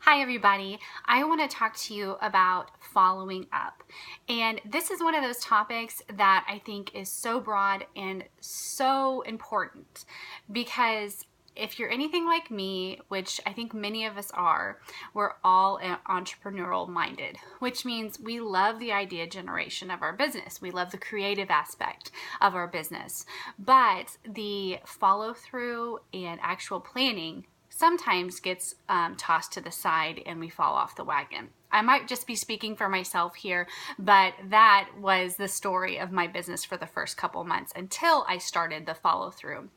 Hi everybody, I want to talk to you about following up. And this is one of those topics that I think is so broad and so important because if you're anything like me, which I think many of us are, we're all entrepreneurial minded, which means we love the idea generation of our business. We love the creative aspect of our business, but the follow through and actual planning sometimes gets tossed to the side and we fall off the wagon. I might just be speaking for myself here, but that was the story of my business for the first couple months until I started the follow through.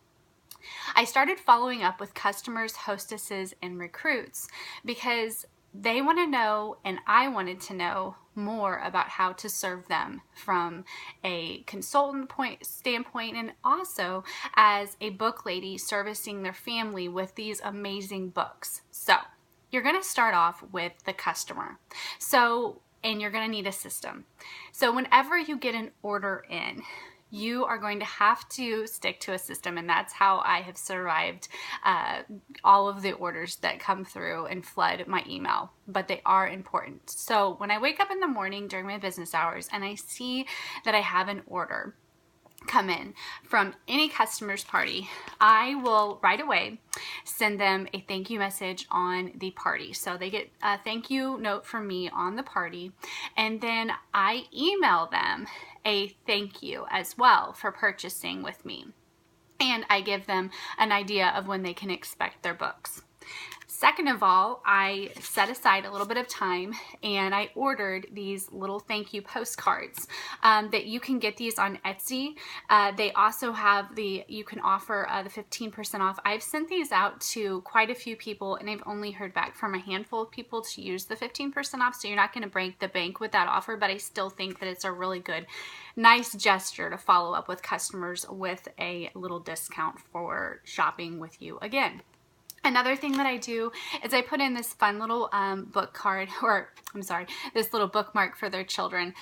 I started following up with customers, hostesses, and recruits because they want to know and I wanted to know more about how to serve them from a consultant standpoint and also as a book lady servicing their family with these amazing books. So you're going to start off with the customer. And you're going to need a system. So whenever you get an order in, you are going to have to stick to a system, and that's how I have survived all of the orders that come through and flood my email, but they are important. So when I wake up in the morning during my business hours and I see that I have an order come in from any customer's party, I will right away send them a thank you message on the party. So they get a thank you note from me on the party, and then I email them a thank you as well for purchasing with me. And I give them an idea of when they can expect their books. Second of all, I set aside a little bit of time and I ordered these little thank you postcards that you can get these on Etsy. They also have you can offer the 15% off. I've sent these out to quite a few people and I've only heard back from a handful of people to use the 15% off. So you're not going to break the bank with that offer, but I still think that it's a really good, nice gesture to follow up with customers with a little discount for shopping with you again. Another thing that I do is I put in this fun little book card, this little bookmark for their children,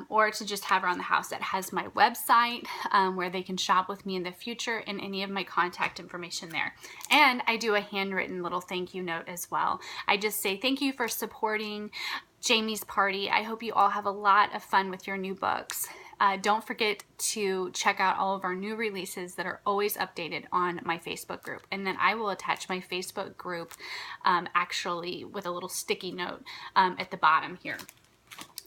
or to just have around the house that has my website where they can shop with me in the future and any of my contact information there. And I do a handwritten little thank you note as well. I just say, thank you for supporting Jamie's party. I hope you all have a lot of fun with your new books. Don't forget to check out all of our new releases that are always updated on my Facebook group. And then I will attach my Facebook group actually with a little sticky note at the bottom here.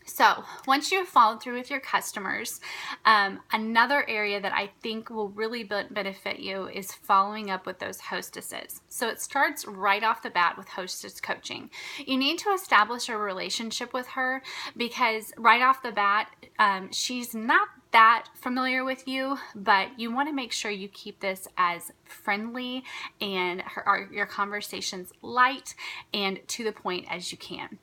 So once you've followed through with your customers, another area that I think will really benefit you is following up with those hostesses. So it starts right off the bat with hostess coaching. You need to establish a relationship with her because right off the bat, she's not that familiar with you, but you want to make sure you keep this as friendly and your conversations light and to the point as you can.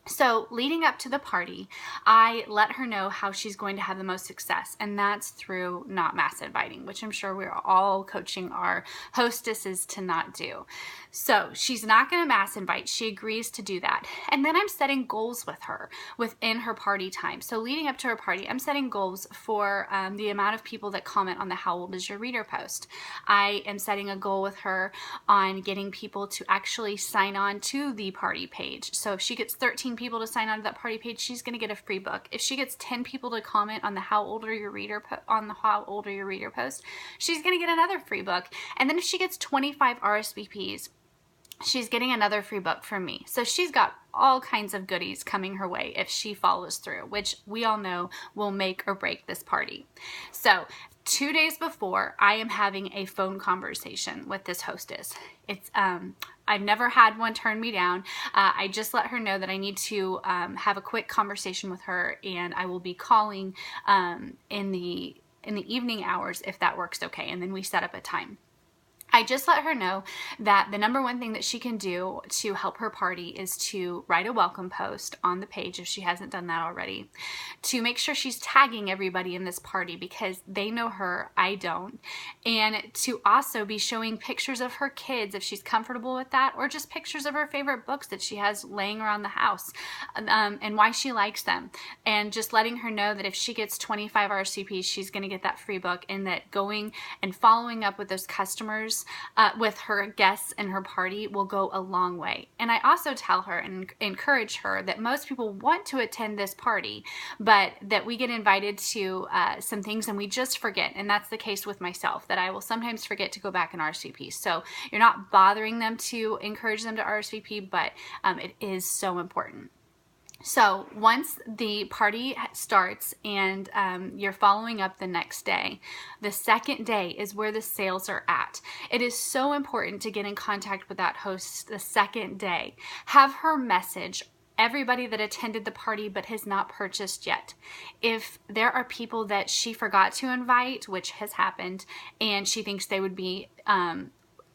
So leading up to the party, I let her know how she's going to have the most success, and that's through not mass inviting, which I'm sure we're all coaching our hostesses to not do. So she's not going to mass invite. She agrees to do that. And then I'm setting goals with her within her party time. So leading up to her party, I'm setting goals for the amount of people that comment on the How Old Is Your Reader post. I am setting a goal with her on getting people to actually sign on to the party page. So if she gets 13 people to sign on to that party page, she's going to get a free book. If she gets 10 people to comment on the How Old Are Your Reader on the How Old Are Your Reader post, she's going to get another free book. And then if she gets 25 RSVPs, she's getting another free book from me. So she's got all kinds of goodies coming her way if she follows through, which we all know will make or break this party. So 2 days before, I am having a phone conversation with this hostess. I've never had one turn me down. I just let her know that I need to have a quick conversation with her, and I will be calling in the evening hours if that works okay, and then we set up a time. I just let her know that the number one thing that she can do to help her party is to write a welcome post on the page if she hasn't done that already, to make sure she's tagging everybody in this party because they know her, I don't, and to also be showing pictures of her kids if she's comfortable with that, or just pictures of her favorite books that she has laying around the house and why she likes them, and just letting her know that if she gets 25 RSVPs, she's going to get that free book, and that going and following up with those customers with her guests and her party will go a long way. And I also tell her and encourage her that most people want to attend this party, but that we get invited to some things and we just forget. And that's the case with myself, that I will sometimes forget to go back and RSVP. So you're not bothering them to encourage them to RSVP, but it is so important. So once the party starts and you're following up the next day, the second day is where the sales are at. It is so important to get in contact with that host the second day. Have her message everybody that attended the party but has not purchased yet. If there are people that she forgot to invite, which has happened, and she thinks they would be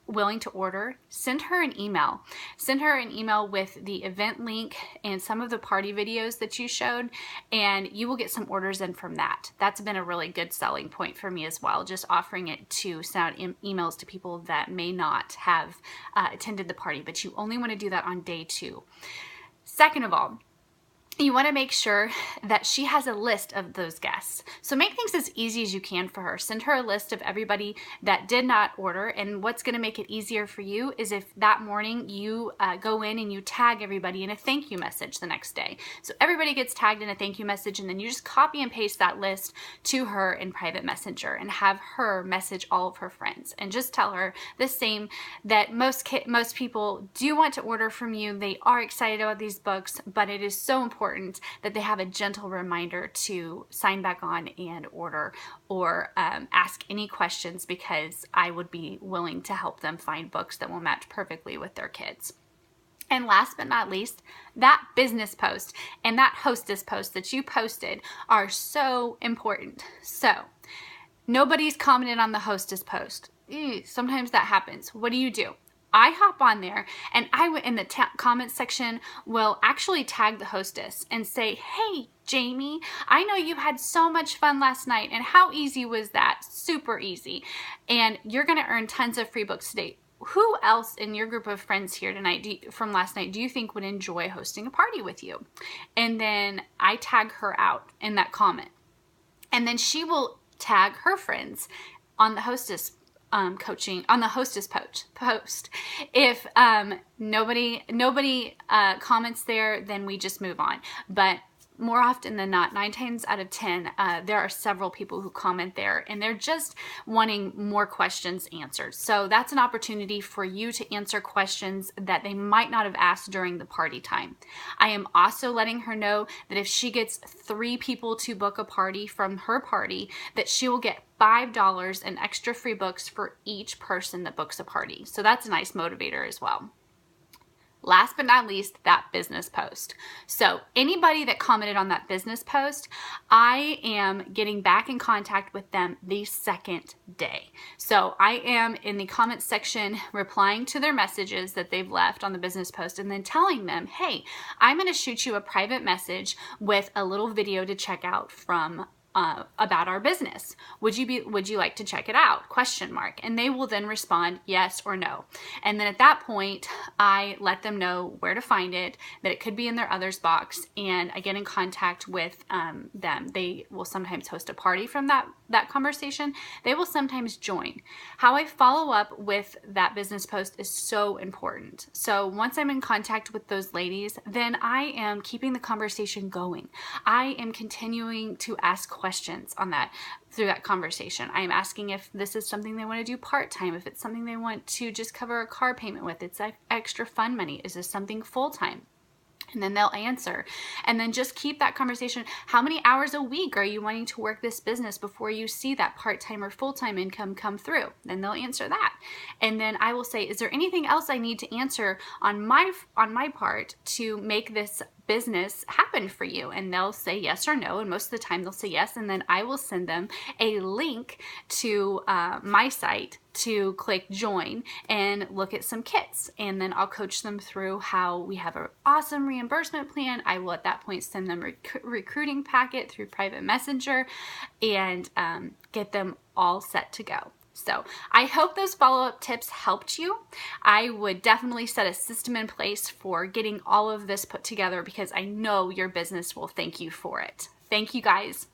willing to order, send her an email. Send her an email with the event link and some of the party videos that you showed, and you will get some orders in from that. That's been a really good selling point for me as well, just offering it to send out emails to people that may not have attended the party, but you only want to do that on day 2. Second of all, you want to make sure that she has a list of those guests. So make things as easy as you can for her. Send her a list of everybody that did not order. And what's going to make it easier for you is if that morning you go in and you tag everybody in a thank you message the next day. So everybody gets tagged in a thank you message, and then you just copy and paste that list to her in private messenger and have her message all of her friends. And just tell her the same, that most people do want to order from you. They are excited about these books, but it is so important that they have a gentle reminder to sign back on and order, or ask any questions, because I would be willing to help them find books that will match perfectly with their kids. And last but not least, that business post and that hostess post that you posted are so important. So nobody's commented on the hostess post. Sometimes that happens. What do? I hop on there and in the comments section will actually tag the hostess and say, hey, Jamie, I know you had so much fun last night, and how easy was that? Super easy. And you're going to earn tons of free books today. Who else in your group of friends here tonight from last night do you think would enjoy hosting a party with you? And then I tag her out in that comment. And then she will tag her friends on the hostess coaching, on the hostess post. If nobody comments there, then we just move on. But more often than not, 9 times out of 10, there are several people who comment there, and they're just wanting more questions answered. So that's an opportunity for you to answer questions that they might not have asked during the party time. I am also letting her know that if she gets 3 people to book a party from her party, that she will get $5 in extra free books for each person that books a party. So that's a nice motivator as well. Last but not least, that business post. So anybody that commented on that business post, I am getting back in contact with them the second day. So I am in the comments section replying to their messages that they've left on the business post, and then telling them, hey, I'm going to shoot you a private message with a little video to check out from about our business. Would you like to check it out? ? And they will then respond yes or no. And then at that point, I let them know where to find it, that it could be in their others box, and I get in contact with them. They will sometimes host a party from that conversation. They will sometimes join. How I follow up with that business post is so important. So once I'm in contact with those ladies, then I am keeping the conversation going. I am continuing to ask questions on that through that conversation. I am asking if this is something they want to do part-time, if it's something they want to just cover a car payment with, it's extra fun money, is this something full-time? And then they'll answer. And then just keep that conversation. How many hours a week are you wanting to work this business before you see that part-time or full-time income come through? Then they'll answer that. And then I will say, is there anything else I need to answer on my part to make this business happen for you? And they'll say yes or no, and most of the time they'll say yes, and then I will send them a link to my site to click join and look at some kits, and then I'll coach them through how we have an awesome reimbursement plan. I will at that point send them a recruiting packet through private messenger and get them all set to go. So I hope those follow-up tips helped you. I would definitely set a system in place for getting all of this put together, because I know your business will thank you for it. Thank you guys.